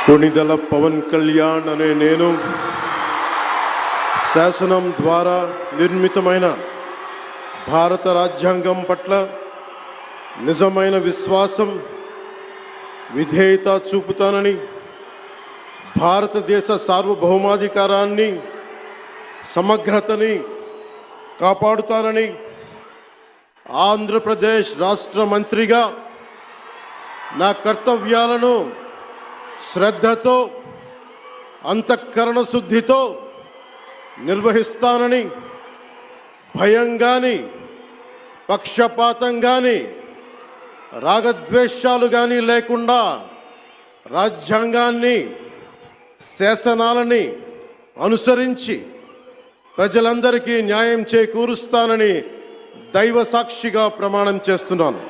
కొణిదెల పవన్ కళ్యాణ్ అనే నేను శాసనం ద్వారా నిర్మితమైన భారత రాజ్యాంగం పట్ల నిజమైన విశ్వాసం, విధేయత చూపుతానని, భారతదేశ సార్వభౌమాధికారాన్ని, సమగ్రతని కాపాడుతానని, ఆంధ్రప్రదేశ్ రాష్ట్ర మంత్రిగా నా కర్తవ్యాలను శ్రద్ధతో, అంతఃకరణ శుద్ధితో నిర్వహిస్తానని, భయం కానీ, పక్షపాతం కానీ, రాగద్వేషాలు కానీ లేకుండా రాజ్యాంగాన్ని, శాసనాలని అనుసరించి ప్రజలందరికీ న్యాయం చేకూరుస్తానని దైవ సాక్షిగా ప్రమాణం చేస్తున్నాను.